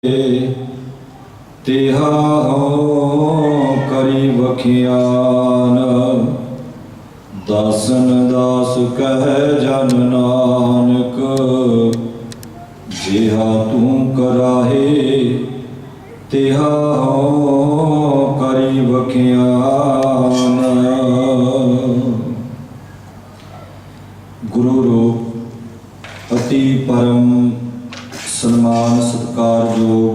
तेहा करी बखियान। दासन दास कह जन नानक, जेहा तू कराहे तेहा करी बखियान। गुरु रूप अति परम सन्मान सत्कारयोग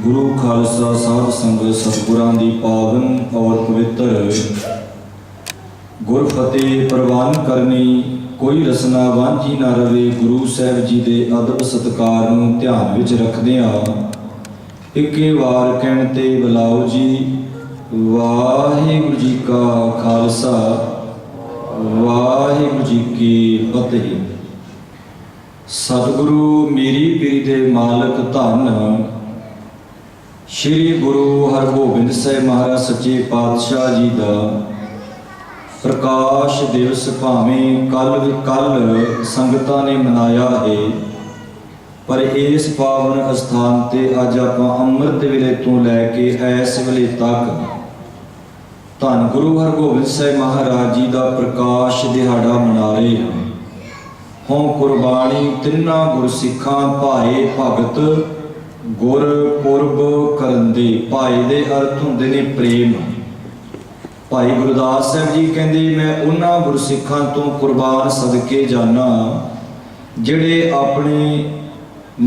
गुरु खालसा साध संगत सतगुरां दी पावन और पवित्र गुरफतेह प्रवान करनी। कोई रसना वांझी ना रवे। गुरु साहब जी दे अदब सत्कार नूं ध्यान विच रखदिआं इक्के वार कहण ते बुलाओ जी। वाहिगुरू जी का खालसा वाहिगुरू जी की फतेह। सतगुरु मेरी पीरी दे मालक धन श्री गुरु हरगोबिंद साहिब महाराज सच्चे पातशाह जी का प्रकाश दिवस भावें कल संगतां ने मनाया है, पर इस पावन अस्थान ते अज आपां अमृत वेले तो लैके इस वेले तक धन गुरु हरगोबिंद साहिब महाराज जी का प्रकाश दिहाड़ा मना रहे हैं। हों कुर्बानी तिन्ना गुरसिखां भाए भगत गुर पुरब करंदे। भाई दे अर्थ हुंदे ने प्रेम। भाई गुरदास साहब जी कहंदे मैं उन्हां गुरसिखां तो कुर्बान सदके जाना जिहड़े अपने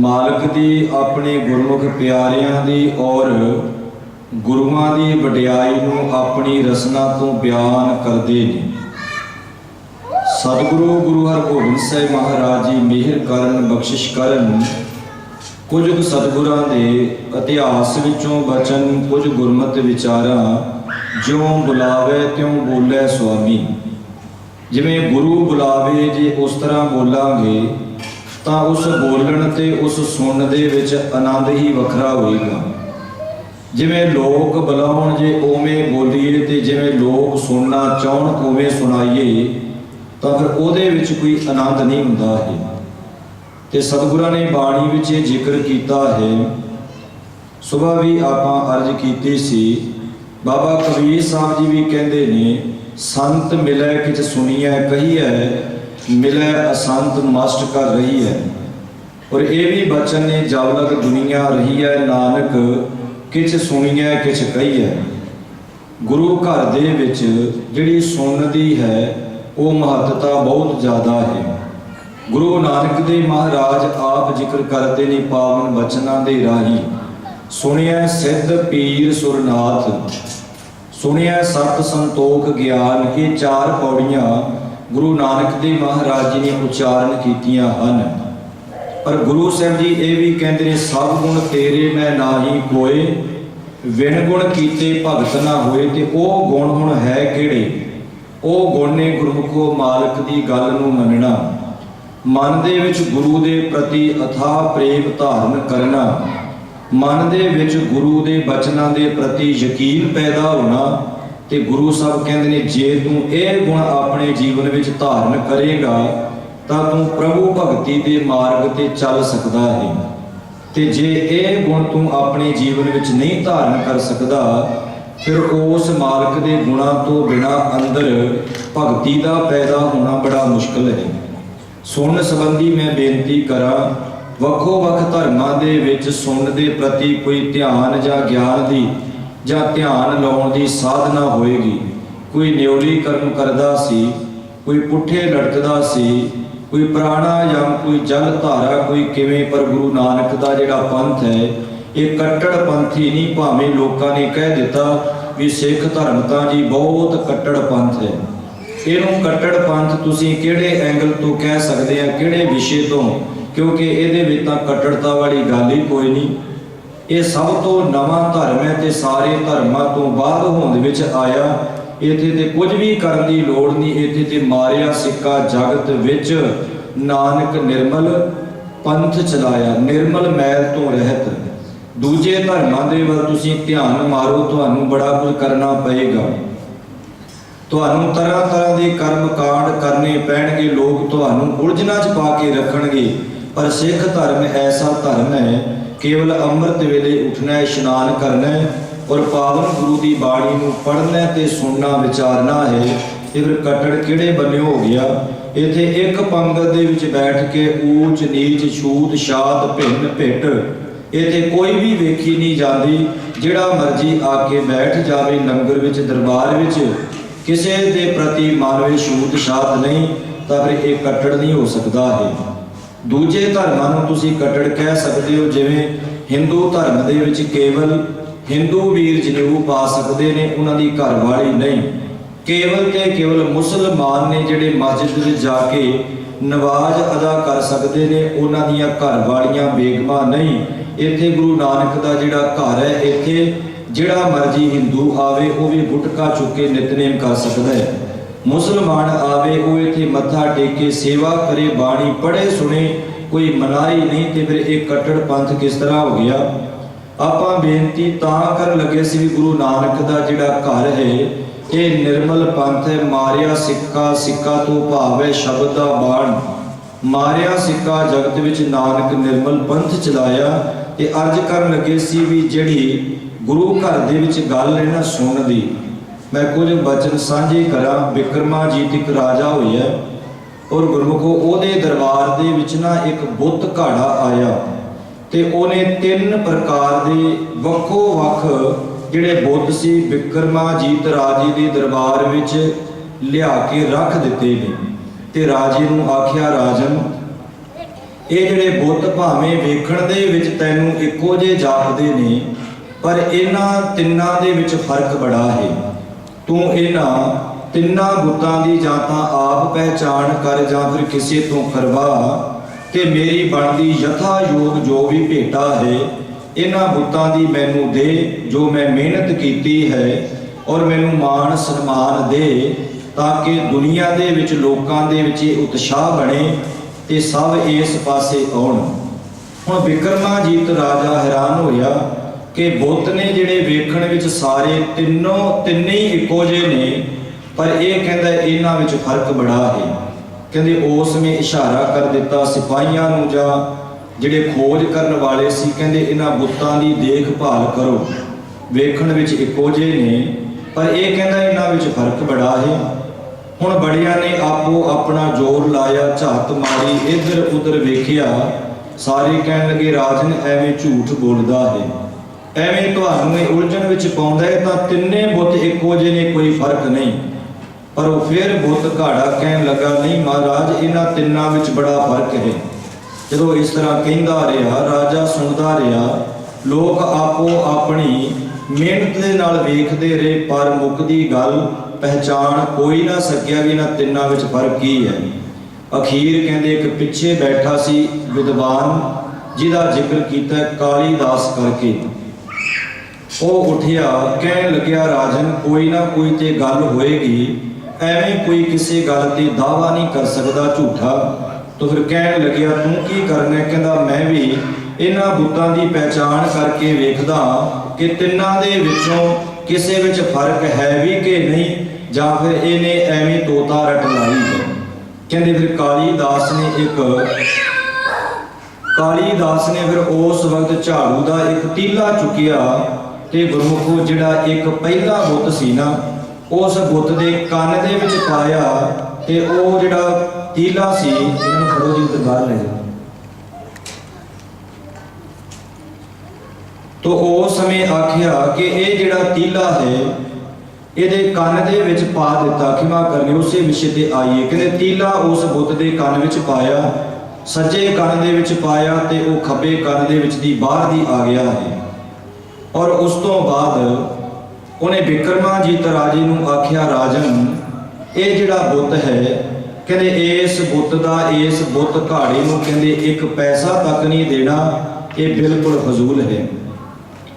मालक दी अपने गुरमुख प्यारियां दी और गुरुआं दी वडियाई नूं अपनी रसना तो बयान करदे ने। सतगुरु गुरु हरगोबिंद साहिब महाराज जी मेहर करन बख्शिश करन। कुछ सतगुरां दे इतिहास विचों बचन कुछ गुरमत विचारां ज्यों बुलावे त्यों बोले स्वामी। जिवें गुरु बुलावे जे उस तरह बोलांगे तां उस बोलण ते उस सुनण दे विच आनंद ही वखरा होएगा। जिवें लोक बुलाउण जे उवें बोलीए ते जिवें लोक सुनना चाहण उवें सुनाइए तो फिर उहदे विच कोई आनंद नहीं हुंदा है। ते सतगुरां ने बाणी विच जिक्र कीता है। सुबह भी आपां अर्ज कीती सी। बाबा कबीर साहब जी भी कहंदे ने संत मिलै किछ सुनिए कहिए मिलै असंत मस्ट कर रही है। और ये भी बचन ने जब लग दुनिया रही है नानक किछ सुनिए किछ कहिए। गुरु घर दे विच जिहड़ी सुनन दी है वो महत्ता बहुत ज़्यादा है। गुरु नानक देव महाराज आप जिक्र करते ने पावन बचना दे राही। सुनिया सिद्ध पीर सुरनाथ, सुनिया सत संतोख ज्ञान। ये चार पौड़ियां गुरु नानक देव महाराज जी ने उच्चारण कीतियां हन। पर गुरु साहब जी ये भी कहते हैं सब गुण तेरे मैं नाही कोए, विण गुण कीते भगत ना होए। ते ओ गुण हुण है किहड़े? ਉਹ ਗੁਣ ਨੇ ਗੁਰਮੁਖੋ ਮਾਲਕ ਦੀ ਗੱਲ ਨੂੰ ਮੰਨਣਾ, ਮਨ ਦੇ ਵਿੱਚ ਗੁਰੂ ਦੇ ਪ੍ਰਤੀ ਅਥਾਹ ਪ੍ਰੇਮ ਧਾਰਨ ਕਰਨਾ, ਮਨ ਦੇ ਵਿੱਚ ਗੁਰੂ ਦੇ ਬਚਨਾਂ ਦੇ ਪ੍ਰਤੀ ਯਕੀਨ ਪੈਦਾ ਹੋਣਾ। ਤੇ ਗੁਰੂ ਸਾਹਿਬ ਕਹਿੰਦੇ ਨੇ ਜੇ ਤੂੰ ਇਹ ਗੁਣ ਆਪਣੇ ਜੀਵਨ ਵਿੱਚ ਧਾਰਨ ਕਰੇਗਾ ਤਾਂ ਤੂੰ ਪ੍ਰਭੂ ਭਗਤੀ ਦੇ ਮਾਰਗ ਤੇ ਚੱਲ ਸਕਦਾ ਹੈ। ਤੇ ਜੇ ਇਹ ਗੁਣ ਤੂੰ ਆਪਣੇ ਜੀਵਨ ਵਿੱਚ ਨਹੀਂ ਧਾਰਨ ਕਰ ਸਕਦਾ फिर उस मालक के गुणों तो बिना अंदर भगती का पैदा होना बड़ा मुश्किल है। सुनन संबंधी मैं बेनती करा वक्खो वक्ख धर्मां दे विच सुनन दे प्रति कोई ध्यान जां ज्ञान दी जां ध्यान लाउण दी साधना होएगी। कोई न्योली कर्म करदा सी, कोई पुठे लटकदा सी, कोई प्राणायाम कोई जल धारा कोई किवें। पर गुरु नानक दा जिहड़ा पंथ है ये कट्टड़ पंथी नहीं। भावें लोगों ने कह दिता भी सिख धर्म तां जी बहुत कट्टड़ पंथ है। इहनूं कट्टड़ पंथ तुसीं किहड़े एंगल तो कह सकदे आ किहड़े विषय तो, क्योंकि इहदे विच तां कट्टड़ता वाली गल ही कोई नहीं। ये सब तो नवां धर्म है ते सारे धर्मां तो बाद होंद विच आया। इत्थे ते कुछ भी करन दी लोड़ नहीं। इत्थे ते मारिया सिक्का जगत विच नानक निर्मल पंथ चलाया, निर्मल मैल तो रहत। दूजे धर्मां दे वल तुसीं ध्यान मारो तुहानूं बड़ा कुछ करना पएगा। तुहानूं तरह तरह के कर्म कांड करने पैणगे। लोग तुहानूं उलझनां च पा के रखणगे। पर सिख धर्म ऐसा धर्म है केवल अमृत वेले उठना है, इशनान करना है और पावन गुरु की बाणी नूं पढ़ना ते सुनना विचारना है। ते फिर कट्टड़ किहड़े बन्ने हो गया। इत्थे एक पंगत दे विच बैठ के ऊच नीच छूत छात भिन्न भिट इत्थे कोई भी वेखी नहीं जाती। जिहड़ा मर्जी आके बैठ जावे लंगर विच दरबार विच, किसी के प्रति मन में छूत छात नहीं, तो फिर एक कट्टड़ नहीं हो सकता है। दूजे धर्मां नूं तुसीं कट्टड़ कह सकते हो। जिवें हिंदू धर्म दे विच केवल हिंदू वीर जनेऊ पा सकते हैं, उन्हां दी घरवाली नहीं। केवल ते केवल मुसलमान ने जिहड़े मस्जिद विच जाके नवाज अदा कर सकते हैं, उन्हां दीयां घरवालियां बेगमां नहीं। इत्थे गुरु नानक दा जिहड़ा घर है, इत्थे जिहड़ा मर्जी हिंदू आवे वो भी गुटका चुक के नितनेम कर सकता है। मुसलमान आवे वो इत्थे मत्था टेके सेवा करे, बाणी पढ़े सुने, कोई मनाही नहीं। तो फिर एक कट्टड़ पंथ किस तरह हो गया। आपां बेनती तां कर लगे सी भी गुरु नानक दा जिहड़ा घर है ये निर्मल पंथ है। मारिया सिक्का सिक्का तो भाव है शब्द दा बाण। मारिया सिक्का जगत विच नानक निर्मल पंथ चलाया। ते अर्ज कर लगे सी भी जिहड़ी गुरु घर दे विच गल है ना सुन दी, मैं कुछ बचन साझे करा। विक्रमाजीत एक राजा होया और गुरमुखो ओदे दरबार दे विच ना एक बुत घाड़ा आया ते ओने 3 प्रकार दे वक्खो वख जिहड़े बुत सी विक्रमाजीत राजे दे दरबार विच लिया के रख दिते ने। ते राजे नूं आखिया, राजन ये जिहड़े बुत भावें वेखण दे विच तैनूं इक्को जे जापदे ने, पर इन्हां तिन्नां दे विच फर्क बड़ा है। तू इन्हां तिन्नां बुतां दी जां तां आप पहचान कर जां फिर किसी तो करवा ते मेरी बनदी यथा योग जो भी भेटा है इन्हां बुतां दी मैनू दे, जो मैं मेहनत कीती है, और मैनू मान सन्मान दे, ताकि दुनिया दे विच लोकां दे विच उत्साह बने ते सब इस पासे आउण। हुण विक्रमाजीत राजा हैरान होया कि बुत ने जिहड़े वेखण विच सारे तिन्ने इक्को जे ने, पर यह कहंदा इन्हां विच फर्क बड़ा है। कहंदे उस में इशारा कर दिता सिपाहियां नूं जां जिहड़े खोज करन वाले सी, कहंदे इन्हां बुतां दी देखभाल करो, वेखण विच इक्को जे ने, पर यह कहंदा इन्हां विच फर्क बड़ा है। हुण बड़ियां ने आपो अपना जोर लाया, झात मारी, इधर उधर वेखिया, सारे कहण लगे राजन एवें झूठ बोलदा है, एवें तुहानूं उलझण विच पाउंदा है। तां तिन्ने बुत इक्को जे ने, कोई फर्क नहीं। पर वो फिर बुत घाड़ा कहण लगा, नहीं महाराज इन्हां तिन्नां विच बड़ा फर्क है। जदों इस तरह कहंदा रहा, राजा सुणदा रहा, लोग आपो अपनी मेहनत दे नाल वेखदे रहे, पर मुकदी गल पहचान कोई ना सकिया भी इन्हां तिन्नां विच फर्क की है। अखीर कहंदे एक पिछे बैठा सी विद्वान जिहदा जिक्र कीता कालीदास करके, ਉਹ उठिया कहन लग्या, राजन कोई ना कोई ते गल होएगी, एवें कोई किसी गल ते दावा नहीं कर सकता झूठा। तो फिर कहन लग्या तू की करना। कहंदा मैं भी इन्हां बुतां दी पहचान करके वेखदा कि तिन्नां दे विचों किसी विच फर्क है भी कि नहीं, जां फिर इहने एवें तोता रट लाई है। कहंदे फिर कालीदास ने फिर उस वक्त झाड़ू का एक तीला चुकिया ते गुरमुखो जिहड़ा एक पहला बुत सी ना, उस बुत दे कान दे विच पाया ते ओह जिहड़ा तीला सी, इन्हां खड़ो जी उधर बाहर ले जाओ। तो उस समय आखिया कि यह जिहड़ा तीला है इहदे कान दे विच पा दिता। खिमा करनी उसे विषय ते आईए। कहंदे तीला उस बुत दे कान विच पाया, सज्जे कान दे विच पाया ते ओह खब्बे कान दे विच दी बाहर दी आ गया है। और उस तो बाद उन्हें विक्रमाजीत राजे नूं आखिया, राजन ये जिहड़ा बुत है, कहंदे इस बुत दा इस बुत घाड़े नूं कहंदे एक पैसा तक नहीं देना, ये बिल्कुल फजूल है।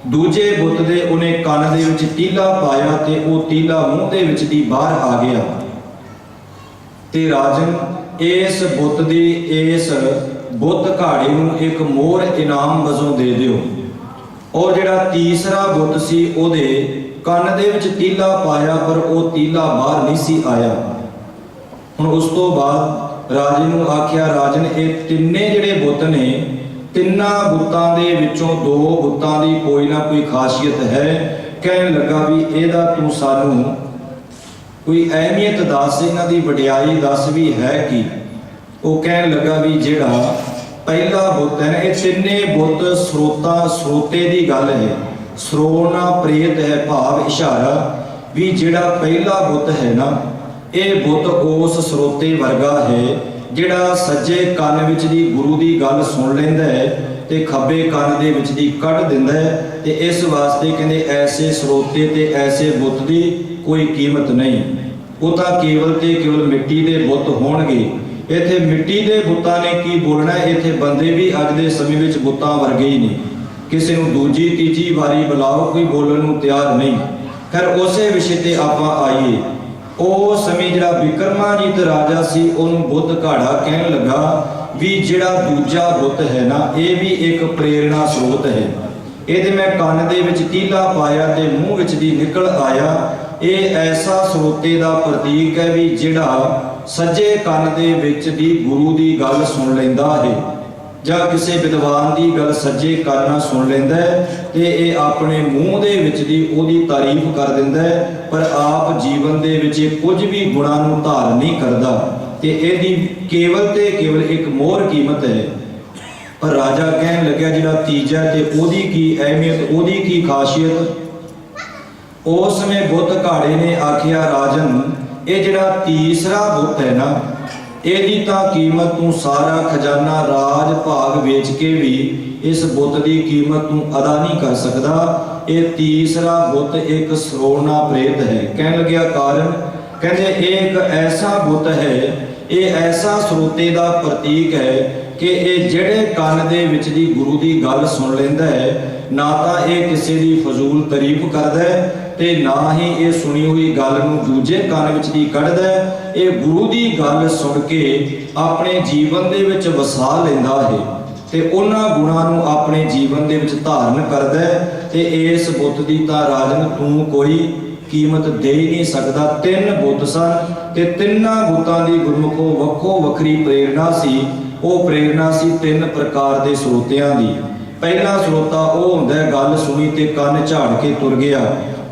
दूजे बुत दे उन्हें कान दे विच तीला पाया ते वो तीला मूँह दे विच दी बाहर आ गया। ते राजन इस बुत दी इस बुत घाड़े नूं एक मोहर इनाम वजों दे दिओ। और जिहड़ा तीसरा बुत सी ओहदे कान दे विच तीला पाया, पर वो तीला बाहर नहीं सी आया। हुण उस तो बाद राजे नूं आखिया, राजन ये तिन्ने जिहड़े बुत ने ਤਿੰਨਾਂ ਬੁੱਤਾਂ ਦੇ ਵਿੱਚੋਂ ਦੋ ਬੁੱਤਾਂ ਦੀ ਕੋਈ ਨਾ ਕੋਈ ਖਾਸੀਅਤ ਹੈ। ਕਹਿਣ ਲੱਗਾ ਵੀ ਇਹਦਾ ਤੂੰ ਸਾਨੂੰ ਕੋਈ ਅਹਿਮੀਅਤ ਦੱਸ, ਇਹਨਾਂ ਦੀ ਵਡਿਆਈ ਦੱਸ ਵੀ ਹੈ ਕੀ। ਉਹ ਕਹਿਣ ਲੱਗਾ ਵੀ ਜਿਹੜਾ ਪਹਿਲਾ ਬੁੱਤ ਹੈ ਨਾ, ਇਹ ਤਿੰਨੇ ਬੁੱਤ ਸਰੋਤੇ ਦੀ ਗੱਲ ਹੈ। ਸਰੋਣਾ ਪ੍ਰੇਤ ਹੈ, ਭਾਵ ਇਸ਼ਾਰਾ ਵੀ ਜਿਹੜਾ ਪਹਿਲਾ ਬੁੱਤ ਹੈ ਨਾ, ਇਹ ਬੁੱਤ ਉਸ ਸਰੋਤੇ ਵਰਗਾ ਹੈ ਜਿਹੜਾ ਸੱਜੇ ਕੰਨ ਵਿੱਚ ਦੀ ਗੁਰੂ ਦੀ ਗੱਲ ਸੁਣ ਲੈਂਦਾ ਹੈ ਤੇ ਖੱਬੇ ਕੰਨ ਦੇ ਵਿੱਚ ਦੀ ਕੱਢ ਦਿੰਦਾ ਹੈ। ਤੇ ਇਸ ਵਾਸਤੇ ਕਹਿੰਦੇ ਐਸੇ ਸਰੋਤੇ ਤੇ ਐਸੇ ਬੁੱਤ ਦੀ ਕੋਈ ਕੀਮਤ ਨਹੀਂ। ਉਹ ਤਾਂ ਕੇਵਲ ਤੇ ਕੇਵਲ ਮਿੱਟੀ ਦੇ ਬੁੱਤ ਹੋਣਗੇ। ਇੱਥੇ ਮਿੱਟੀ ਦੇ ਬੁੱਤਾਂ ਨੇ ਕੀ ਬੋਲਣਾ, ਇੱਥੇ ਬੰਦੇ ਵੀ ਅੱਜ ਦੇ ਸਮੇਂ ਵਿੱਚ ਬੁੱਤਾਂ ਵਰਗੇ ਹੀ ਨੇ। ਕਿਸੇ ਨੂੰ ਦੂਜੀ ਤੀਜੀ ਵਾਰੀ ਬੁਲਾਓ, ਕੋਈ ਬੋਲਣ ਨੂੰ ਤਿਆਰ ਨਹੀਂ। ਫਿਰ ਉਸੇ ਵਿਸ਼ੇ ਤੇ ਆਪਾਂ ਆਈਏ। ਉਹ ਸਮੇਂ ਜਿਹੜਾ ਵਿਕਰਮਾਜੀਤ ਰਾਜਾ ਸੀ, ਉਹਨੂੰ ਬੁੱਧ ਘਾੜਾ ਕਹਿਣ ਲੱਗਾ ਵੀ ਜਿਹੜਾ ਦੂਜਾ ਬੁੱਤ ਹੈ ਨਾ, ਇਹ ਵੀ ਇੱਕ ਪ੍ਰੇਰਣਾ ਸਰੋਤ ਹੈ। ਇਹਦੇ ਮੈਂ ਕੰਨ ਦੇ ਵਿੱਚ ਤੀਲਾ ਪਾਇਆ ਤੇ ਮੂੰਹ ਵਿੱਚ ਦੀ ਨਿਕਲ ਆਇਆ। ਇਹ ਐਸਾ ਸਰੋਤੇ ਦਾ ਪ੍ਰਤੀਕ ਹੈ ਵੀ ਜਿਹੜਾ ਸੱਜੇ ਕੰਨ ਦੇ ਵਿੱਚ ਦੀ ਗੁਰੂ ਦੀ ਗੱਲ ਸੁਣ ਲੈਂਦਾ ਹੈ, ਜਾਂ ਕਿਸੇ ਵਿਦਵਾਨ ਦੀ ਗੱਲ ਸੱਜੇ ਕੰਨ ਨਾਲ ਸੁਣ ਲੈਂਦਾ ਹੈ ਤੇ ਇਹ ਆਪਣੇ ਮੂੰਹ ਦੇ ਵਿੱਚ ਦੀ ਉਹਦੀ ਤਾਰੀਫ ਕਰ ਦਿੰਦਾ ਹੈ, ਪਰ ਆਪ ਜੀਵਨ ਦੇ ਵਿੱਚ ਕੁਝ ਵੀ ਗੁਣਾਂ ਨੂੰ ਧਾਰਨ ਨਹੀਂ ਕਰਦਾ ਤੇ ਇਹਦੀ ਕੇਵਲ ਤੇ ਕੇਵਲ ਇੱਕ ਮੋਹਰ ਕੀਮਤ ਹੈ। ਪਰ ਰਾਜਾ ਕਹਿਣ ਲੱਗਿਆ ਜਿਹੜਾ ਤੀਜਾ ਤੇ ਉਹਦੀ ਕੀ ਅਹਿਮੀਅਤ, ਉਹਦੀ ਕੀ ਖਾਸੀਅਤ। ਉਸ ਸਮੇਂ ਬੁੱਧ ਘਾੜੇ ਨੇ ਆਖਿਆ, ਰਾਜਨ ਇਹ ਜਿਹੜਾ ਤੀਸਰਾ ਬੁੱਤ ਹੈ ਨਾ, ਇਹਦੀ ਤਾਂ ਕੀਮਤ ਤੂੰ ਸਾਰਾ ਖਜ਼ਾਨਾ ਰਾਜ ਭਾਗ ਵੇਚ ਕੇ ਵੀ ਇਸ ਬੁੱਤ ਦੀ ਕੀਮਤ ਤੂੰ ਅਦਾ ਨਹੀਂ ਕਰ ਸਕਦਾ। ਇਹ ਤੀਸਰਾ ਬੁੱਤ ਇੱਕ ਸਰੋਣਾ ਪ੍ਰੇਤ ਹੈ। ਕਹਿਣ ਲੱਗਿਆ ਕਾਰਨ, ਕਹਿੰਦੇ ਇਹ ਇੱਕ ਐਸਾ ਬੁੱਤ ਹੈ, ਇਹ ਐਸਾ ਸਰੋਤੇ ਦਾ ਪ੍ਰਤੀਕ ਹੈ ਕਿ ਇਹ ਜਿਹੜੇ ਕੰਨ ਦੇ ਵਿੱਚ ਦੀ ਗੁਰੂ ਦੀ ਗੱਲ ਸੁਣ ਲੈਂਦਾ ਹੈ, ਨਾ ਤਾਂ ਇਹ ਕਿਸੇ ਦੀ ਫਜ਼ੂਲ ਤਾਰੀਫ ਕਰਦਾ ਹੈ ਤੇ ਨਾ ਹੀ ਇਹ ਸੁਣੀ ਹੋਈ ਗੱਲ ਨੂੰ ਦੂਜੇ ਕੰਨ ਵਿੱਚ ਦੀ ਕੱਢਦਾ ਹੈ। ਇਹ ਗੁਰੂ ਦੀ ਗੱਲ ਸੁਣ ਕੇ ਆਪਣੇ ਜੀਵਨ ਦੇ ਵਿੱਚ ਵਸਾ ਲੈਂਦਾ ਹੈ ਤੇ ਉਹਨਾਂ ਗੁਣਾਂ ਨੂੰ ਆਪਣੇ ਜੀਵਨ ਦੇ ਵਿੱਚ ਧਾਰਨ ਕਰਦਾ ਹੈ। ਤੇ ਇਸ ਬੁੱਤ ਦੀ ਤਾਂ ਰਾਜਨ ਤੂੰ ਕੋਈ ਕੀਮਤ ਦੇ ਹੀ ਨਹੀਂ ਸਕਦਾ। ਤਿੰਨ ਬੁੱਤ ਸਨ ਤੇ ਤਿੰਨਾਂ ਬੁੱਤਾਂ ਦੀ ਗੁਰਮੁਖੋਂ ਵੱਖੋ ਵੱਖਰੀ ਪ੍ਰੇਰਣਾ ਸੀ। ਉਹ ਪ੍ਰੇਰਣਾ ਸੀ ਤਿੰਨ ਪ੍ਰਕਾਰ ਦੇ ਸਰੋਤਿਆਂ ਦੀ। ਪਹਿਲਾ ਸਰੋਤਾ ਉਹ ਹੁੰਦਾ ਹੈ ਗੱਲ ਸੁਣੀ ਤੇ ਕੰਨ ਝਾੜ ਕੇ ਤੁਰ ਗਿਆ।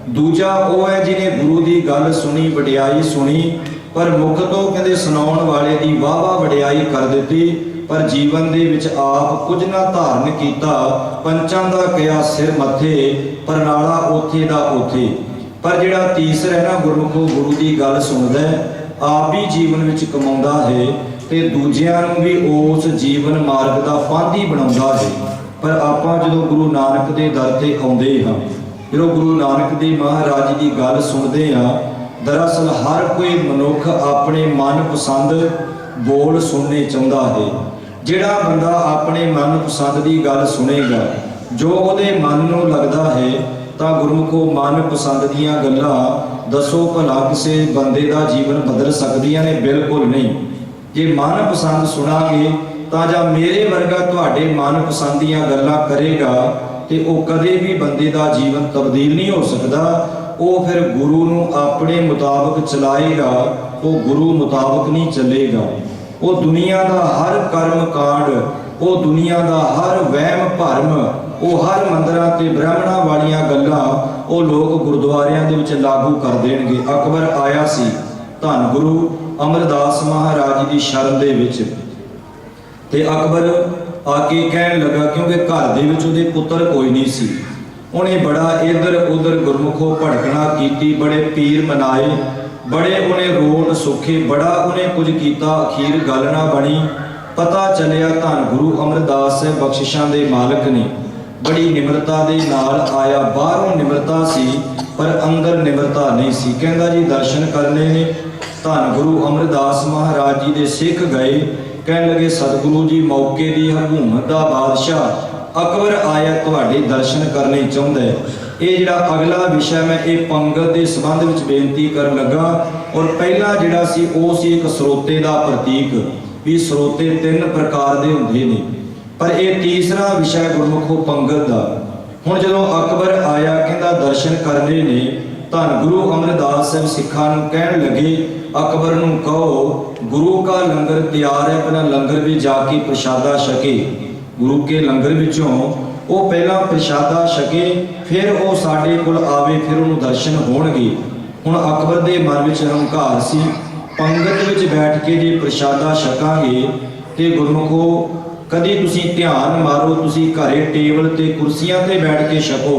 ਦੂਜਾ ਉਹ ਹੈ ਜਿਹਨੇ ਗੁਰੂ ਦੀ ਗੱਲ ਸੁਣੀ, ਵਡਿਆਈ ਸੁਣੀ, ਪਰ ਮੁਖ ਤੋਂ ਕਹਿੰਦੇ ਸੁਣਾਉਣ ਵਾਲੇ ਦੀ ਵਾਹ ਵਡਿਆਈ ਕਰ ਦਿੱਤੀ, ਪਰ ਜੀਵਨ ਦੇ ਵਿੱਚ ਆਪ ਕੁਝ ਨਾ ਧਾਰਨ ਕੀਤਾ। ਪੰਚਾਂ ਦਾ ਕਿਆ ਸਿਰ ਮੱਥੇ, ਪਰਨਾਲਾ ਉੱਥੇ ਦਾ ਉੱਥੇ। ਪਰ ਜਿਹੜਾ ਤੀਸਰਾ ਹੈ ਨਾ, ਗੁਰਮੁਖੋਂ ਗੁਰੂ ਦੀ ਗੱਲ ਸੁਣਦਾ ਹੈ, ਆਪ ਵੀ ਜੀਵਨ ਵਿੱਚ ਕਮਾਉਂਦਾ ਹੈ ਤੇ ਦੂਜਿਆਂ ਨੂੰ ਵੀ ਉਸ ਜੀਵਨ ਮਾਰਗ ਦਾ ਪਾਂਧੀ ਬਣਾਉਂਦਾ ਹੈ। ਪਰ ਆਪਾਂ ਜਦੋਂ ਗੁਰੂ ਨਾਨਕ ਦੇ ਦਰ ਤੇ ਆਉਂਦੇ ਹਾਂ, ਜਦੋਂ ਗੁਰੂ ਨਾਨਕ ਦੇਵ ਮਹਾਰਾਜ ਦੀ ਗੱਲ ਸੁਣਦੇ ਹਾਂ, ਦਰਅਸਲ ਹਰ ਕੋਈ ਮਨੁੱਖ ਆਪਣੇ ਮਨਪਸੰਦ ਬੋਲ ਸੁਣਨੇ ਚਾਹੁੰਦਾ ਹੈ। ਜਿਹੜਾ ਬੰਦਾ ਆਪਣੇ ਮਨਪਸੰਦ ਦੀ ਗੱਲ ਸੁਣੇਗਾ, ਜੋ ਉਹਦੇ ਮਨ ਨੂੰ ਲੱਗਦਾ ਹੈ, ਤਾਂ ਗੁਰਮੁਖੋ ਮਨਪਸੰਦ ਦੀਆਂ ਗੱਲਾਂ ਦੱਸੋ ਭਲਾ ਕਿਸੇ ਬੰਦੇ ਦਾ ਜੀਵਨ ਬਦਲ ਸਕਦੀਆਂ ਨੇ? ਬਿਲਕੁਲ ਨਹੀਂ। ਜੇ ਮਨਪਸੰਦ ਸੁਣਾਂਗੇ ਤਾਂ ਜਾਂ ਮੇਰੇ ਵਰਗਾ ਤੁਹਾਡੇ ਮਨਪਸੰਦ ਦੀਆਂ ਗੱਲਾਂ ਕਰੇਗਾ ਤੇ ਉਹ ਕਦੇ ਵੀ ਬੰਦੇ ਦਾ ਜੀਵਨ ਤਬਦੀਲ ਨਹੀਂ ਹੋ ਸਕਦਾ। ਉਹ ਫਿਰ ਗੁਰੂ ਨੂੰ ਆਪਣੇ ਮੁਤਾਬਕ ਚਲਾਏਗਾ, ਉਹ ਗੁਰੂ ਮੁਤਾਬਕ ਨਹੀਂ ਚੱਲੇਗਾ। ਉਹ ਦੁਨੀਆ ਦਾ ਹਰ ਕਰਮ ਕਾਂਡ, ਉਹ ਦੁਨੀਆ ਦਾ ਹਰ ਵਹਿਮ ਭਰਮ, ਉਹ ਹਰ ਮੰਦਰਾਂ ਤੇ ਬ੍ਰਾਹਮਣਾਂ ਵਾਲੀਆਂ ਗੱਲਾਂ ਉਹ ਲੋਕ ਗੁਰਦੁਆਰਿਆਂ ਦੇ ਵਿੱਚ ਲਾਗੂ ਕਰ ਦੇਣਗੇ। ਅਕਬਰ ਆਇਆ ਸੀ ਧੰਨ ਗੁਰੂ ਅਮਰਦਾਸ ਮਹਾਰਾਜ ਦੀ ਸ਼ਰਨ ਦੇ ਵਿੱਚ, ਤੇ ਅਕਬਰ ਆ ਕੇ ਕਹਿਣ ਲੱਗਾ, ਕਿਉਂਕਿ ਘਰ ਦੇ ਵਿੱਚ ਉਹਦੇ ਪੁੱਤਰ ਕੋਈ ਨਹੀਂ ਸੀ, ਉਹਨੇ ਬੜਾ ਇੱਧਰ ਉੱਧਰ ਗੁਰਮੁਖੋਂ ਭੜਕਣਾ ਕੀਤੀ, ਬੜੇ ਪੀਰ ਮਨਾਏ, ਬੜੇ ਉਹਨੇ ਰੋਟ ਸੁੱਖੇ, ਬੜਾ ਉਹਨੇ ਕੁਝ ਕੀਤਾ, ਅਖੀਰ ਗੱਲ ਨਾ ਬਣੀ। ਪਤਾ ਚੱਲਿਆ ਧੰਨ ਗੁਰੂ ਅਮਰਦਾਸ ਸਾਹਿਬ ਬਖਸ਼ਿਸ਼ਾਂ ਦੇ ਮਾਲਕ ਨੇ। ਬੜੀ ਨਿਮਰਤਾ ਦੇ ਨਾਲ ਆਇਆ, ਬਾਹਰੋਂ ਨਿਮਰਤਾ ਸੀ ਪਰ ਅੰਦਰ ਨਿਮਰਤਾ ਨਹੀਂ ਸੀ। ਕਹਿੰਦਾ ਜੀ ਦਰਸ਼ਨ ਕਰਨੇ ਨੇ। ਧੰਨ ਗੁਰੂ ਅਮਰਦਾਸ ਮਹਾਰਾਜ ਜੀ ਦੇ ਸਿੱਖ ਗਏ, ਕਹਿਣ ਲੱਗੇ ਸਤਿਗੁਰੂ ਜੀ ਮੌਕੇ ਦੀ ਹਕੂਮਤ ਦਾ ਬਾਦਸ਼ਾਹ ਅਕਬਰ ਆਇਆ, ਤੁਹਾਡੇ ਦਰਸ਼ਨ ਕਰਨੇ ਚਾਹੁੰਦਾ ਹੈ। ਇਹ ਜਿਹੜਾ ਅਗਲਾ ਵਿਸ਼ਾ ਮੈਂ ਇਹ ਪੰਗਤ ਦੇ ਸੰਬੰਧ ਵਿੱਚ ਬੇਨਤੀ ਕਰਨ ਲੱਗਾ। ਔਰ ਪਹਿਲਾ ਜਿਹੜਾ ਸੀ ਉਹ ਸੀ ਇੱਕ ਸਰੋਤੇ ਦਾ ਪ੍ਰਤੀਕ, ਵੀ ਸਰੋਤੇ ਤਿੰਨ ਪ੍ਰਕਾਰ ਦੇ ਹੁੰਦੇ ਨੇ, ਪਰ ਇਹ ਤੀਸਰਾ ਵਿਸ਼ਾ ਗੁਰਮੁਖੋ ਪੰਗਤ ਦਾ। ਹੁਣ ਜਦੋਂ ਅਕਬਰ ਆਇਆ, ਕਹਿੰਦਾ ਦਰਸ਼ਨ ਕਰਨੇ ਨੇ, ਧੰਨ ਗੁਰੂ ਅਮਰਦਾਸ ਸਾਹਿਬ ਸਿੱਖਾਂ ਨੂੰ ਕਹਿਣ ਲੱਗੇ, ਅਕਬਰ ਨੂੰ ਕਹੋ ਗੁਰੂ ਕਾ ਲੰਗਰ ਤਿਆਰ ਹੈ, ਪਹਿਲਾਂ ਲੰਗਰ ਵੀ ਜਾ ਕੇ ਪ੍ਰਸ਼ਾਦਾ ਛਕੇ। गुरु के लंगर विचों वो पहला प्रशादा छके, फिर वो साडे कोल आवे, फिर उन्होंने दर्शन होणगे। हुण अकबर दे मन विच हंकार सी, पंगत विच बैठ के जे प्रशादा छकांगे ते गुरमुखो कदी तुसीं ध्यान मारो, तुसीं घरे टेबल ते कुर्सियां ते बैठ के छको,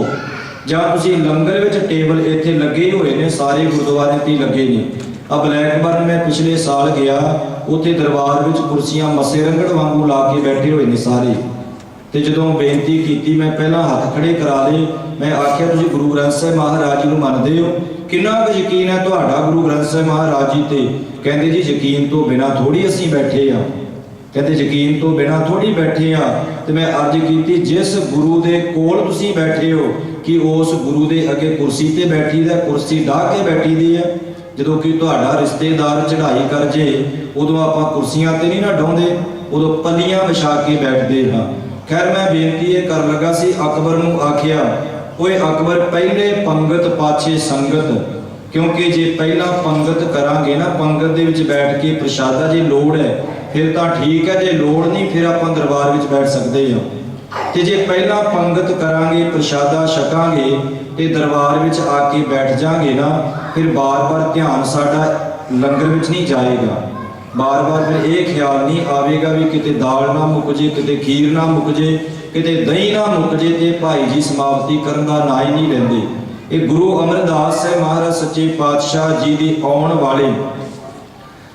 जां तुसीं लंगर विच टेबल इत्थे लगे होए ने, सारे गुरुद्वारे ते लगे ने। अब ब्लैकबर्न मैं पिछले साल गया, उत्थे दरबार विच कुर्सियां मसे रंगड़ वांगू ला के बैठे हुए ने सारे। ते जदों बेनती कीती, मैं पहला हथ खड़े करा लए, मैं आख्या तुसीं गुरु ग्रंथ साहिब महाराज जी नूं मनदे हो, किन्ना कुछ यकीन है तुहाडा गुरु ग्रंथ साहिब महाराज जी ते? कहंदे जी यकीन तो बिना थोड़ी असीं बैठे आ। कहते यकीन तो बिना थोड़ी बैठे आ। ते मैं अर्ज की, जिस गुरु दे कोल तुसीं बैठे हो कि उस गुरु दे अगे कुर्सी ते बैठी दा, कुर्सी डाह के बैठी दी है। जदों कि तुहाडा रिश्तेदार चढ़ाई कर जे, उदों आपां कुर्सियां ते नहीं ना डाउंदे, उदों पल्लियां विछा के बैठदे हां। खैर मैं बेनती ये कर लगा सी, अकबर नूं आखिया, ओए अकबर पहले पंगत पाछे संगत, क्योंकि जे पहला पंगत करांगे ना, पंगत दे विच बैठ के प्रशादा जे लोड़ है फिर तां ठीक है, जे लोड़ नहीं फिर आपां दरबार विच बैठ सकदे हां। ते जे पहला पंगत करांगे, प्रशादा छकांगे ते दरबार विच आके बैठ जांगे ना, फिर बार बार ध्यान साडा लंगर विच नहीं जाएगा। बार बार फिर ये ख्याल नहीं आवेगा भी किते दाल ना मुक जे, किते खीर ना मुक जे, किते दही ना मुक जे, ते भाई जी समाप्ति करन दा ना ही नहीं लैंदे। ये गुरु अमरदास साहिब महाराज सच्चे पातशाह जी दे आउण वाले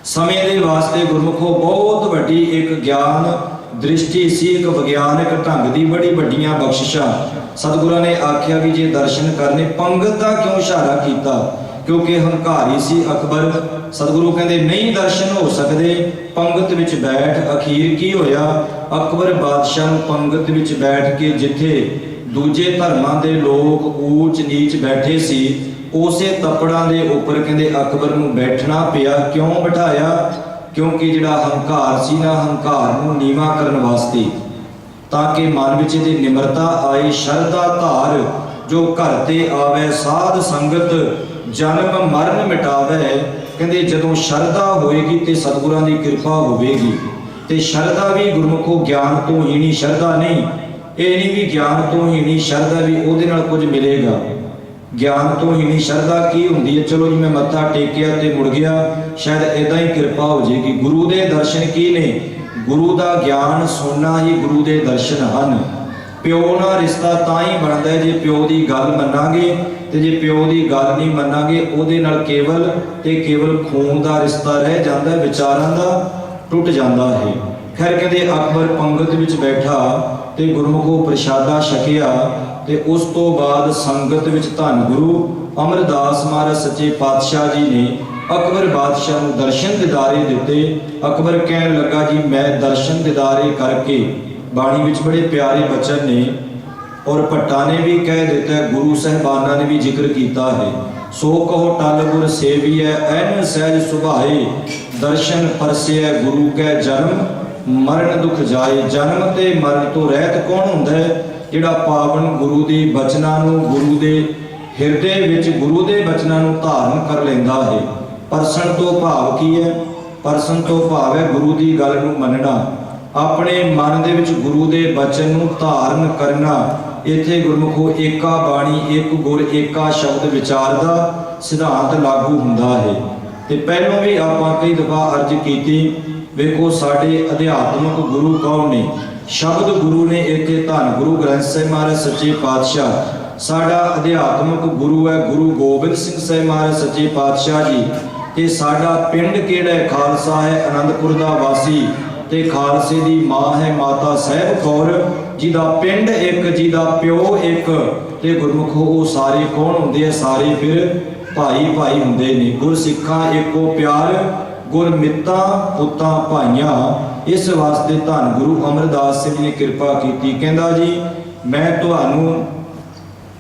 समय दे वास्ते गुरमुखो बहुत वड्डी एक ज्ञान दृष्टि सी, एक विज्ञानक ढंग दी बड़ी वड्डियां बख्शिशां। सतगुरां ने आख्या भी जे दर्शन करने, पंगत दा क्यों इशारा कीता? क्योंकि हंकारी सी अकबर। सतगुरु कहंदे नहीं दर्शन हो सकदे, पंगत विच बैठ। अखीर की होया, अकबर बादशाह पंगत विच बैठ के जिथे दूजे धर्मां दे लोग ऊच नीच बैठे सी, उसे तपड़ां दे उपर कहंदे अकबर नूं बैठना पिया। क्यों बिठाया? क्योंकि जिहड़ा हंकार सी ना, हंकार नूं नीवा करन वास्ते, ताकि मन विच इहदी निमरता आए। शरदा धार जो घर ते आवे, साध संगत जन्म मरण मिटावे। कहंदे जदों शरदा होएगी ते सतगुरां दी कृपा होवेगी। ते शरदा भी गुरमुखो ज्ञान तो ही नहीं, शरदा नहीं, ये नहीं भी ज्ञान तो ही नहीं, शरदा भी उहदे नाल कुछ मिलेगा। ज्ञान तो ही नहीं, शरदा की हुंदी है? चलो जी मैं मत्था टेकिया ते मुड़ गया, शायद इदां ही कृपा हो जाएगी। गुरु दे दर्शन की ने? गुरु दा ज्ञान सुनना ही गुरु दे दर्शन हन। प्यो नाल रिश्ता तां ही बनदा है जे प्यो दी गल मन्नांगे, ते जे प्यो दी गल नहीं मन्नांगे उहदे नाल केवल ते केवल खून दा रिश्ता रह जांदा, विचारां दा टुट जांदा है। खैर कहते अकबर पंगत विच बैठा ते गुरमुखो प्रशादा छकिया, ते उस तो बाद संगत विच धन गुरु अमरदास महाराज सच्चे पातशाह जी ने अकबर बादशाह नूं दर्शन दिदारे दिते। अकबर कहन लगा जी मैं दर्शन दिदारे करके, बाणी विच बड़े प्यारे बचन ने, और भट्टा ने भी कह दिता है, गुरु साहिबाना ने भी जिक्र किया है, सो कहो टल गुर सेविए ऐन सहज सुभाए, दर्शन परसिए गुरु कै जन्म मरण दुख जाए। जन्म ते मरण तो रहत कौन हुंदा है? जिहड़ा पावन गुरु दी बचनां नूं, गुरु दे हिरदे विच गुरु दे बचनां नूं धारण कर लैंदा है। परसन तो भाव की है? परसन तो भाव है गुरु दी गल नूं मनना, अपने मन दे विच गुरु दे बचन नूं धारण करना। इत्थे गुरमुखो एका बाणी, एक गुर, एका शब्द विचार दा सिद्धांत लागू हुंदा है। ते पहलों भी आपां कई दफा अर्ज कीती, वेखो साडे अध्यात्मक गुरु कौन ने? शब्द गुरु ने इत्थे धन गुरु ग्रंथ साहिब महाराज सच्चे पातशाह साडा अध्यात्मक गुरु है। गुरु गोबिंद सिंह साहिब महाराज सच्चे पातशाह जी। ते साडा पिंड किहड़ा है? खालसा है, आनंदपुर दा वासी। ते खालसे दी मां है माता साहिब कौर, जिदा पिंड एक, जिदा प्यो एक। ते गुरमुखो वो सारे कौन हुंदे आ? सारे फिर भाई भाई हुंदे ने। गुर सिक्खा एको प्यार, गुर मित्ता पुत्तां भाइयां। इस वास्ते धन गुरु अमरदास सिंह ने कृपा की। कहंदा जी मैं तुहानू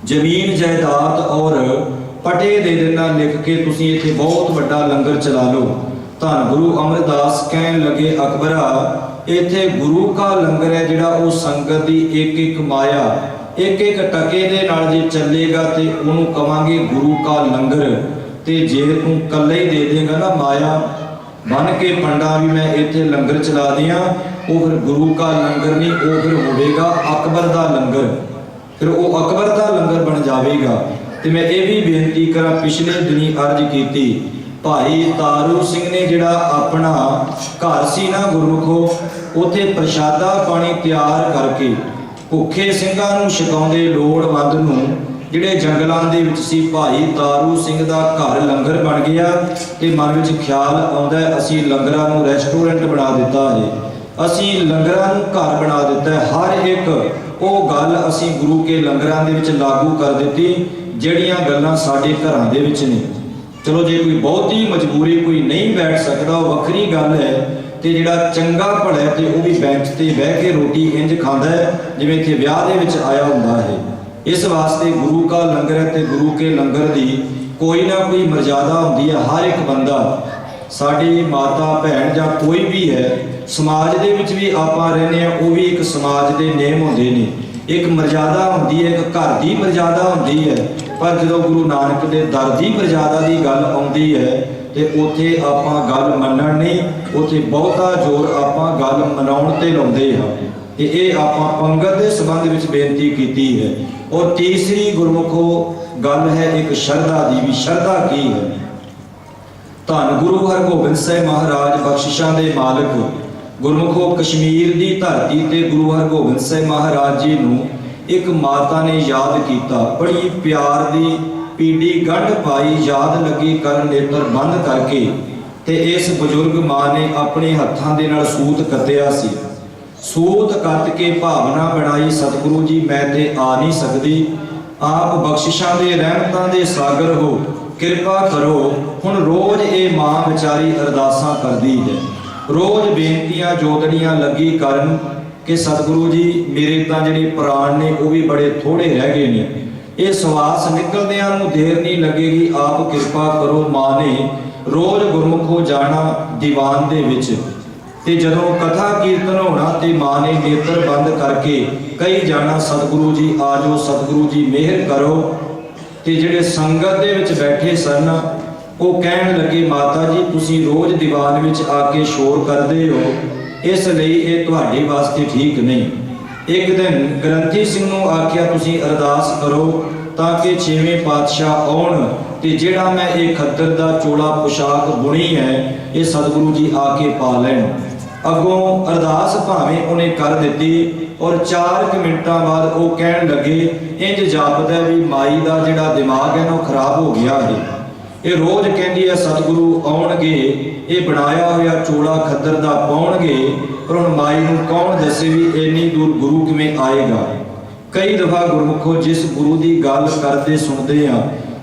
जमीन जायदाद और पटे दे देना लिख के, तुसीं इत्थे बहुत वड्डा लंगर चला लो। धन गुरु अमरदास कहन लगे अकबरा, इत्थे गुरु का लंगर है जिहड़ा वो संगत दी एक एक माया, एक एक टके दे नाल जे चलेगा ते उहनूं कवांगे गुरु का लंगर। ते जे तूं कल्ले ही दे देगा ना माया बन के पंडा भी मैं इत्थे लंगर चला दियां, वो फिर गुरु का लंगर नहीं, वो फिर होगा अकबर का लंगर, फिर वो अकबर का लंगर बन जाएगा। तो मैं ये भी बेनती करा, पिछले दिनी अर्ज की भाई तारू सिंह ने जिहड़ा अपना घर सी ना गुरमुखो, उत्थे प्रशादा पानी तैयार करके भुखे सिंघां नूं छकाउंदे लोड़वंद नूं जिहड़े जंगलां दे विच सी, भाई तारू सिंह दा घर लंगर बन गया। ते मन विच ख्याल आउंदा है असीं लंगरां नूं रेस्टोरेंट बना दिता है, असीं लंगरां नूं घर बना दिता है। हर एक वो गल असीं गुरु के लंगरां दे विच लागू कर दित्ती जिहड़ियां गल्लां साडे घरां दे विच ने। चलो जे कोई बहुती मजबूरी कोई नहीं बैठ सकता वो वक्री गल है, तो जिहड़ा चंगा भला है तो वह भी बेंच ते बह के रोटी इंज खांदा है जिवें इत्थे विआह दे विच आया हुंदा है। इस वास्ते गुरु का लंगर है तो गुरु के लंगर की कोई ना कोई मर्यादा होंदी है। हर एक बंदा साडी माता भैन जां कोई भी है समाज दे विच भी आपां रहने आ, वो भी एक समाज दे नेम होंदे ने, एक मर्यादा होंदी है, एक घर की मर्यादा होंदी है। पर जो गुरु नानक दे दर दी मर्यादा की गल आउंदी है तो उत्थे आपां गल मन्नण नहीं, उत्थे बहुता जोर आपां गल मनाउण ते लाउंदे हां। ते इह आपां पंगत दे संबंध विच बेनती कीती है। और तीसरी गुरमुखो गल है एक शरधा दी भी। शरधा की है? धन गुरु हरगोबिंद साहिब महाराज बख्शिशां दे मालिक गुरमुखो कश्मीर की धरती ते गुरु हरगोबिंद साहिब महाराज जी नूं एक माता ने याद किया, बड़ी प्यार दी पीड़ी गंढ पाई, याद लगी कर नेत्र बंद करके। ते इस बजुर्ग मां ने अपने हत्थां दे नाल सूत कत्तिया सी। सूत कत के भावना बनाई, सतगुरु जी मैं ते आ नहीं सकती, आप बख्शिशां दे रहमतां दे सागर हो, किरपा करो। हुण रोज ये मां बेचारी अरदासां करदी है, रोज बेनतियां जोतड़ियां लगी करन कि सतगुरु जी मेरे तां जिहड़े प्राण ने वो भी बड़े थोड़े रह गए ने, ये सवास निकलदियां नूं देर नहीं लगेगी, आप किरपा करो। मां ने रोज गुरमुखो जाना दीवान दे विच, ते जदों कथा कीर्तन होना ते मां ने नेत्र बंद करके कई जाना सतगुरु जी आ जाओ, सतगुरु जी मेहर करो। ते जिहड़े संगत दे विच बैठे सन वो कहण लगे माता जी तुसीं रोज दीवान विच आके शोर करदे हो, इसलिए ये तुहाडे वास्ते ठीक नहीं। एक दिन ग्रंथी सिंह नूं आख्या तुसीं अरदास करो ताकि छेवें पातशाह आउण ते जिहड़ा मैं ये खद्दर दा चोला पोशाक बुनी है ये सतगुरु जी आके पा लैण। अगों अरदास भावें उन्हें कर दित्ती और 4 मिनटां बाद वो कहण लगे इंज जापदा भी माई दा जिहड़ा दिमाग है ना खराब हो गया है, ये रोज कहती है सतगुरु आउणगे, ये बनाया होया चोला खद्दर दा पाउणगे, पर हुण माई नूं कौन दसे भी इन्नी दूर गुरु किवें आएगा। कई दफा गुरमुखो जिस गुरु की गल करते सुनते हैं,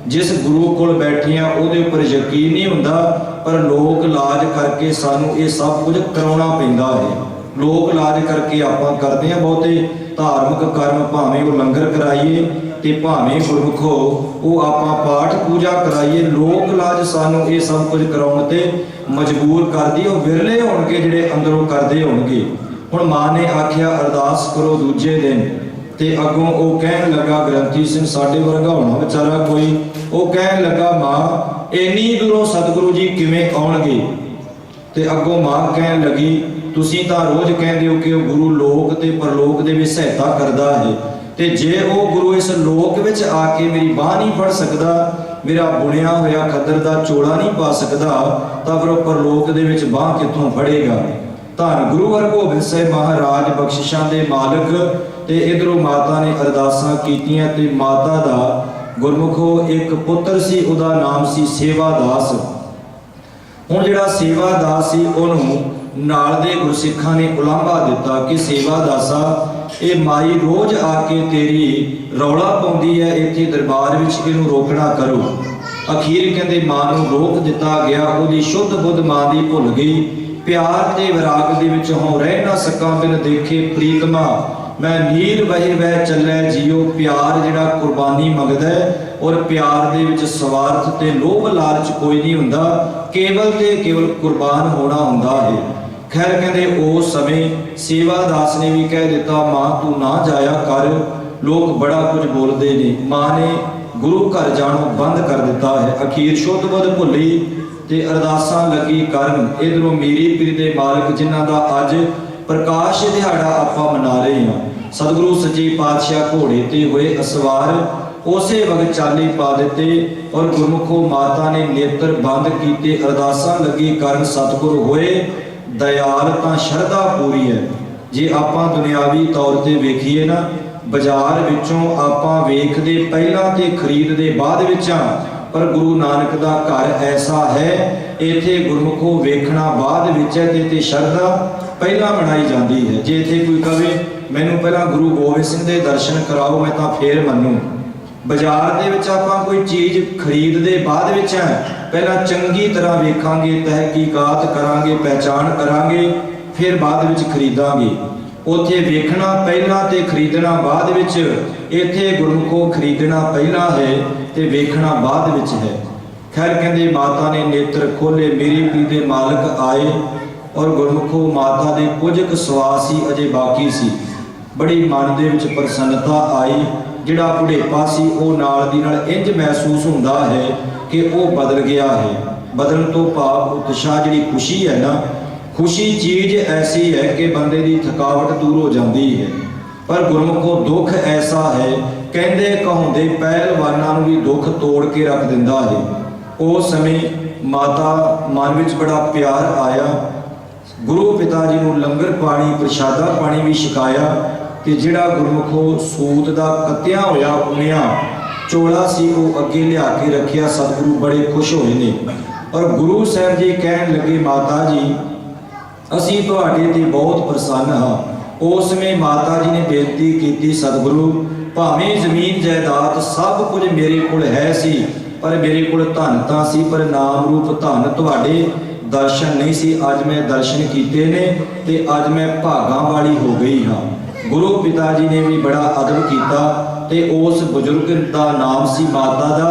जिस गुरु कोल बैठे हैं उहदे उपर यकीन नहीं हुंदा, पर लोक लाज करके सानू ये सब कुछ कराउणा पैंदा है। लोक लाज करके आपां करते हैं बहुते धार्मिक कर्म, भावें वो लंगर कराइए ते भावें गुरमुखो वो आपां पाठ पूजा कराइए, लोक लाज सानू ये सब कुछ कराउण ते मजबूर करदी। वो विरले होणगे जिहड़े अंदरों करदे होणगे। हुण मां ने आख्या अरदास करो दूजे दिन, ते अगों वो कहण लगा ग्रंथी सिंह साडे वर्गा होना बेचारा कोई, वो कहण लगा मां इन्नी दूरों सतगुरु जी किवें आउणगे। ते अगों मां कहण लगी तुसीं तां रोज कहंदे हो कि वो गुरु लोक ते परलोक दे विच सहायता करदा है, ते जे वो गुरु इस लोक विच आके मेरी बाह नहीं फड़ सकदा, मेरा बुनिया होया खद्दर दा चोला नहीं पा सकदा, तां फिर परलोक दे विच बाह कित्थों फड़ेगा। धन गुरु हरगोबिंद साहिब महाराज बख्शिशां दे मालिक। ते इधरों माता ने अरदासां कीतियां ते माता दा गुरमुखो एक पुत्र सी, उहदा नाम सी सेवादास। हुण जिहड़ा सेवादास सी उहनूं नाल दे गुरसिखां ने उलांभा दिता कि सेवादासा ये माई रोज आके तेरी रौला पाउंदी है, इत्थे दरबार विच इहनूं रोकना करो। अखीर कहंदे मां नूं रोक दिता गया, उहदी शुद्ध बुद्ध मां दी भुल गई। प्यार ते विराग दे विच हों रह ना सकां बिन देखे प्रीतमा, मैं नील वही वह चलै जियो। प्यार जिहड़ा कुर्बानी मंगदा है और प्यार दे विच स्वार्थ ते लोभ लालच कोई नहीं हुंदा, केवल ते केवल कुर्बान होना हुंदा है। खैर कहते उस समय सेवादास ने भी कह दिता मां तू ना जाया कर, लोग बड़ा कुछ बोलते ने। मां ने गुरु घर जाणों बंद कर दिता है। अखीर शुद्ध बुद्ध भुली ते अरदासां लगी करन। इधरों मीरी पीर दे मालिक जिन्हां दा अज प्रकाश दिहाड़ा आपां मना रहे हैं। सतगुरु सच्चे पातशाह घोड़े ते हुए असवार उसे वक्त चाले पा दिते और गुरमुखों माता ने नेत्र बंद कीते। अरदासां लगी करन सतगुर होए दयाल तां शरधा पूरी है। जे आपां दुनियावी तौर ते वेखीए ना, बाजार विचों आपां वेखदे पहलां ते खरीददे बाद विच हां, पर गुरु नानक दा घर ऐसा है इत्थे गुरमुखों वेखना बाद विच है ते शरधा पहला मनाई जाती है। जे इत्थे कोई कहे मैनूं पहला गुरु गोबिंद सिंह दे दर्शन कराओ मैं तां फेर मन्नूं। बाजार दे विच आपां कोई चीज़ खरीददे बाद विच है, पहला चंगी तरह वेखांगे, तहकीकात करांगे, पहचान करांगे, फिर बाद विच खरीदांगे। उत्थे वेखना पहला ते खरीदना बाद विच, इत्थे गुरमुखों खरीदना पहला है ते वेखना बाद विच है। खैर कहंदे माता ने नेत्र खोले, मेरी पी दे मालक आए और गुरमुखों माता दे कुछ क सवास ही अजे बाकी सी। बड़ी मन दे विच प्रसन्नता आई। जिहड़ा बुढ़ेपा सी वो नाल दी नाल इंज महसूस हुंदा है कि वो बदल गया है। बदलण तो भाव उत्साह जिहड़ी खुशी है ना, खुशी चीज़ ऐसी है कि बंदे की थकावट दूर हो जाती है। पर गुरमुखों दुख ऐसा है कहते कहाउंदे पहलवानां नूं भी दुख तोड़ के रख दिंदा है। उस समय माता मन विच बड़ा प्यार आया। गुरु पिता जी नूं लंगर पानी प्रशादा पानी भी छकाया ते जिहड़ा गुरमुखों सूत दा कत्तिया होया उनिया चोला सी वो अगे लिया के रखिया। सतगुरु बड़े खुश होए ने और गुरु साहब जी कहन लगे माता जी असीं तुहाडे ते बहुत प्रसन्न हाँ। उस समय माता जी ने बेनती की सतगुरु भावें जमीन जायदाद सब कुछ मेरे कोल है सी, पर मेरे कोल धन तां सी पर नाम रूप धन तुहाडे दर्शन नहीं सी। अज मैं दर्शन कीते ने ते अज मैं भागां वाली हो गई हाँ। गुरु पिता जी ने भी बड़ा अदब किया ते उस बुजुर्ग का नाम सी माता दा।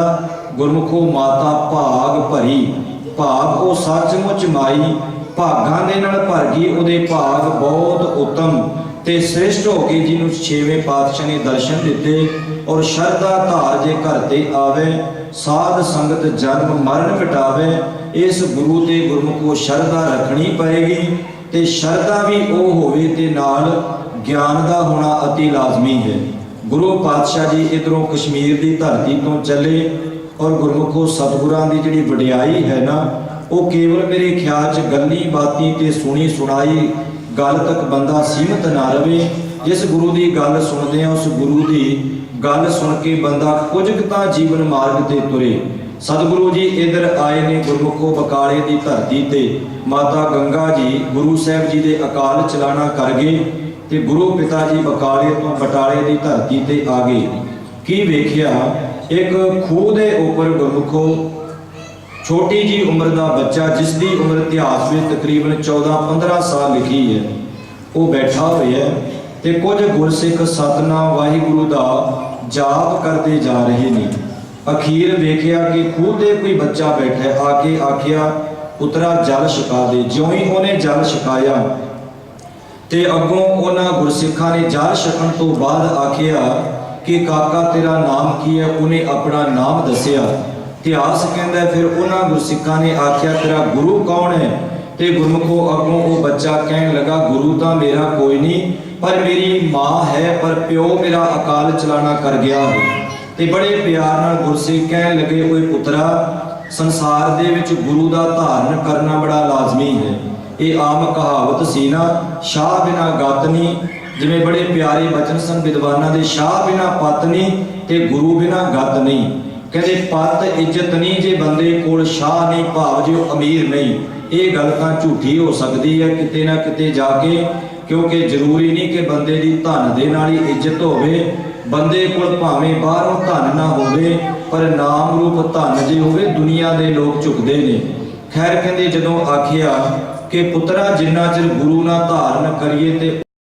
गुरमुखों माता भाग भरी, भाग वो सचमुच माई भागां दे नाल भर गई। उहदे भाग बहुत उत्तम ते श्रेष्ठ हो के जिन्हों छेवें पातशाह ने दर्शन दिते और शरधा धार जे घर ते आवे, साध संगत जन्म मरण मिटावे। इस गुरु ते गुरमुखों शरधा रखनी पएगी ते शरधा भी वो होवे ते नाल ज्ञान का होना अति लाजमी है। गुरु पातशाह जी इधरों कश्मीर की धरती तो चले और गुरमुखों सतगुरां की जिहड़ी वडियाई है ना, वो केवल मेरे ख्याल च गल्ली बाती ते सुनी सुनाई गल तक बंदा सीमित ना रहे। जिस गुरु की गल सुनते हैं उस गुरु की गल सुन के बंदा कुछ तां जीवन मार्ग ते तुरे। सतगुरु जी इधर आए ने गुरमुखों बकाले की धरती ते। माता गंगा जी गुरु साहब जी के अकाल चलाना कर गए ते गुरु पिता जी बकाले तो बटाले की धरती ते आ गए। की वेखिया एक खूह के उपर गुरमुखों छोटी जी उम्र का बच्चा जिसकी उम्र इतिहास में तकरीबन 14-15 साल लिखी है, वो बैठा हुआ है ते कुछ गुरसिख सतनाम वाहिगुरु का जाप करते जा रहे हैं। अखीर वेखिया कि खूह ते कोई बच्चा बैठा है। आके आखिया पुत्रा जल छका दे। ज्यों ही उन्हें जल छकाया ते अगों उन्हां गुरसिखां ने जल छकण तो बाद आखिया कि काका तेरा नाम की है। उन्हें अपना नाम दसिया। इतिहास कहता है फिर उन्होंने गुरसिखा ने आख्या तेरा गुरु कौन है। तो गुरमुखों अगों वो बच्चा कहन लगा गुरु तो मेरा कोई नहीं, पर मेरी माँ है, पर प्यो मेरा अकाल चलाना कर गया है। तो बड़े प्यार नाल गुरसिख कहन लगे ओए पुत्रा संसार दे विच गुरु का धारण करना बड़ा लाजमी है। ये आम कहावत सी ना, शाह बिना गत नहीं। जिवें बड़े प्यारे बचन सन विद्वानां दे, शाह बिना पत नहीं ते गुरु बिना गत नहीं। कहते पत इज्जत नहीं जे बंदे कोल शाह नहीं, भाव जो अमीर नहीं। ये गल तां झूठी हो सकती है किते ना किते जाके, क्योंकि जरूरी नहीं कि बंदे की धन दे नाल ही इज्जत होवे। बंदे कोल भावें बाहरों धन ना होवे, पर नाम रूप धन जे होवे दुनिया दे लोग झुकदे ने। खैर कहते जदों आखिया कि पुत्रा जिन्ना चिर गुरु ना धारण करिए ते